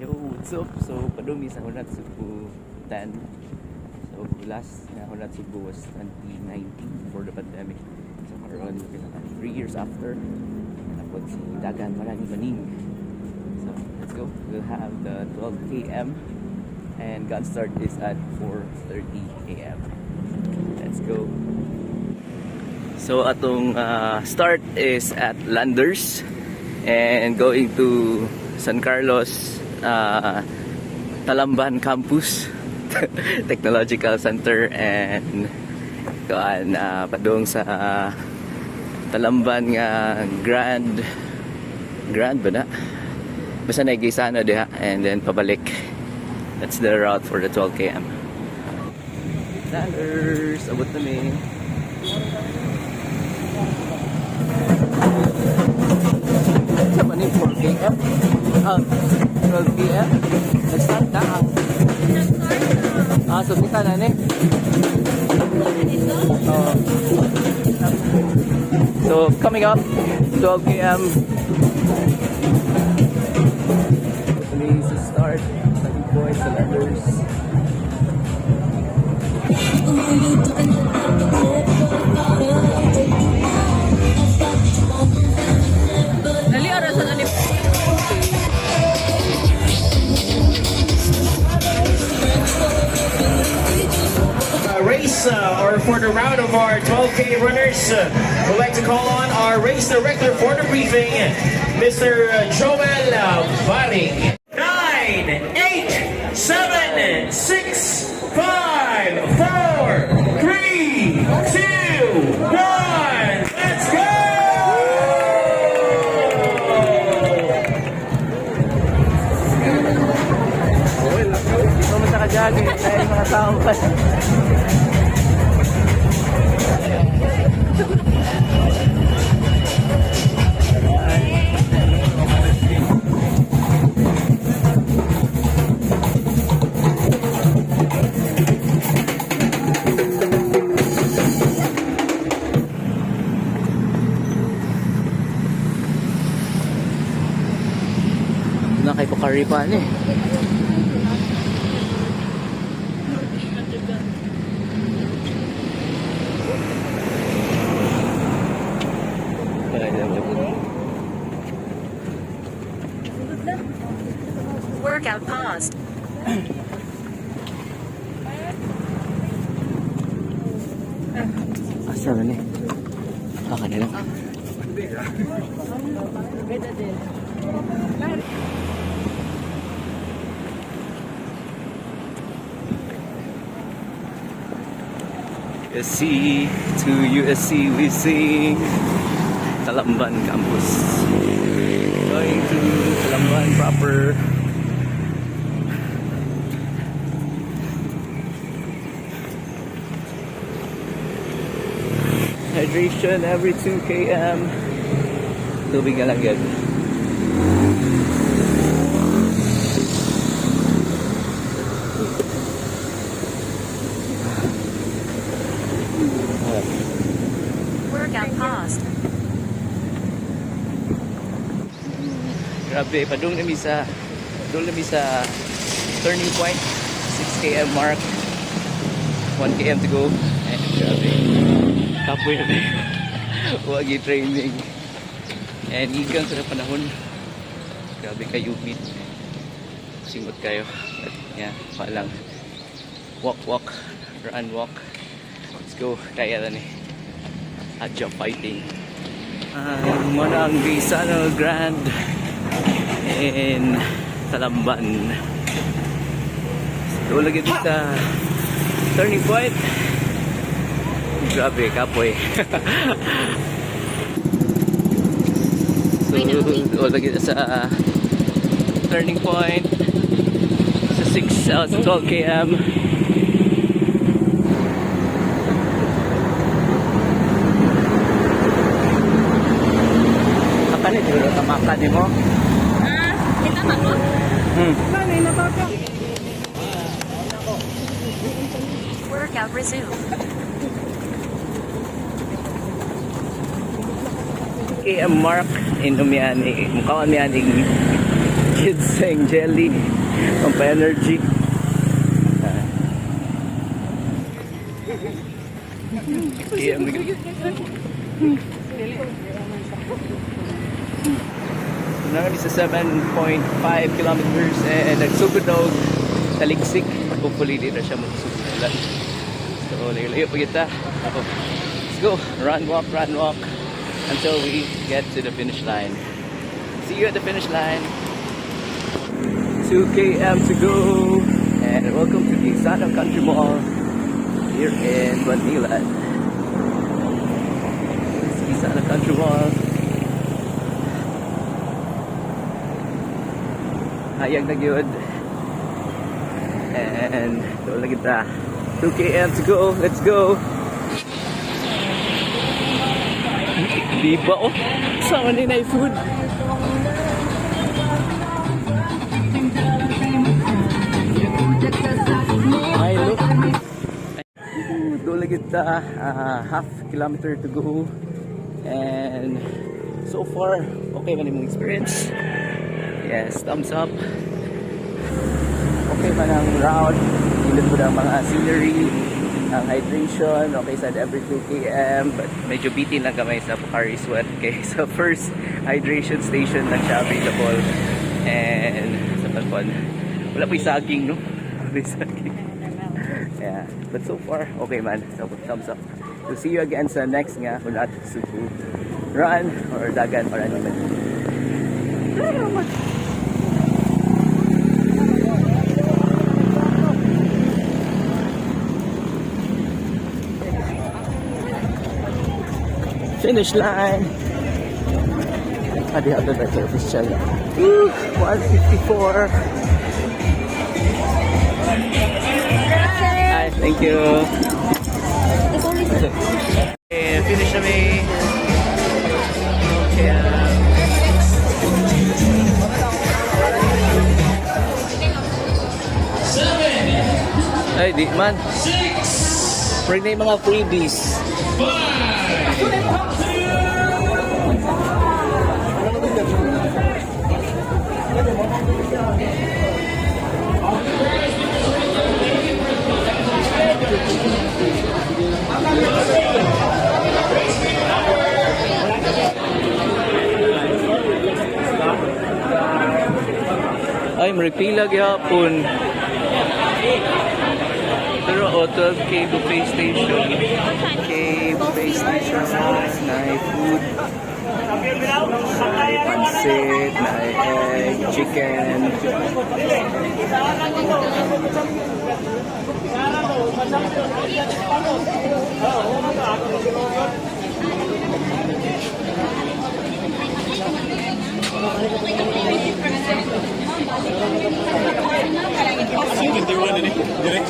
Yo, what's up? So, padumi sa Hunat Sugbu X. So, last Hunat Sugbu was 2019 before the pandemic. So, karon 3 years after. Tapos si Dagan maning. So, let's go. We'll have the 12 km and gun start is at 4:30 a.m. Let's go. So, atong start is at Landers and going to San Carlos Talamban Campus Technological Center and padung sa Talamban nga Grand ba na? Basta nagigisana diha and then pabalik. That's the route for the 12 km. Landers, abot na mi. Sa ba ni 4 km? 12 p.m. Nag-start na. Submita na ni. So, coming up, 12 p.m. Please start. Starting point, the Landers. Dali, arasan na ni. Race or for the round of our 12K runners, we'd like to call on our race director for the briefing, Mr. Joel Varing. 9, 8, 7, 6, 5, 4, 3, 2, 1, let's go! Ito mo sa kajagin dahil mga tao pa. Na kay Bakari pa ni. Workout paused. Asa na ni? Baka na lang. USC to USC we sing. Talamban campus. Going to Talamban proper. Hydration every 2 km. Tubig na lang yan. Workout paused. Grabe, padung na mi sa turning point. 6 km mark. 1 km to go. And grabe. Kapoy na tayo. Wagi training. And igang sa panahon. Grabe kayo meet. Singot kayo. But yeah, palang. Walk. Run, walk. Let's go. Kaya na ni. Adja fighting. Muna ang Gisano Grand in Talamban. So, lagi dito sa turning point. Grabe, kapoy. So, lagi sa turning point sa 12 km. Apa ni dulu tamakan ni mo? Kita makan. Kani napaka. Workout resumed. kay Mark in Umiani, mukawan mianing ginseng jelly, pampa-energy. Okay, Nangani sa 7.5 kilometers and nagsugod daw taligsik. Hopefully di na siya magsusulan. So layo pa kita. Let's go, run walk until we get to the finish line. See you at the finish line. 2 km to go, and welcome to the Sana Country Mall here in Manila. See Sana Country Mall. Hayag na gyud. And doon na kita. 2 km to go. Let's go. Di ba oh? Sama din na yung food. Ay, look. Doon na kita. Half kilometer to go. And so far, okay man yung experience. Yes, thumbs up. Okay man ang route. Ilan mo ng mga scenery, ang hydration, okay sa every 2 km. But medyo bitin lang kami sa Pocari Sweat. Okay, sa first hydration station lang siya available. And sa Talpon, wala po yung saging, no? Wala yung saging. Yeah, but so far, okay man. So, thumbs up. So, see you again sa next nga, Hunat Sugbu Run or Dagan or ano man. Finish line. Adi ada na service siya. 154. Hi, thank you. Okay, finish na may. Okay. Ay, di man. Bring na yung mga freebies. Ay, maripila gyapon. Pero 12K buffet station. Buffet station. Nice food. May pansit, may egg, chicken. Direct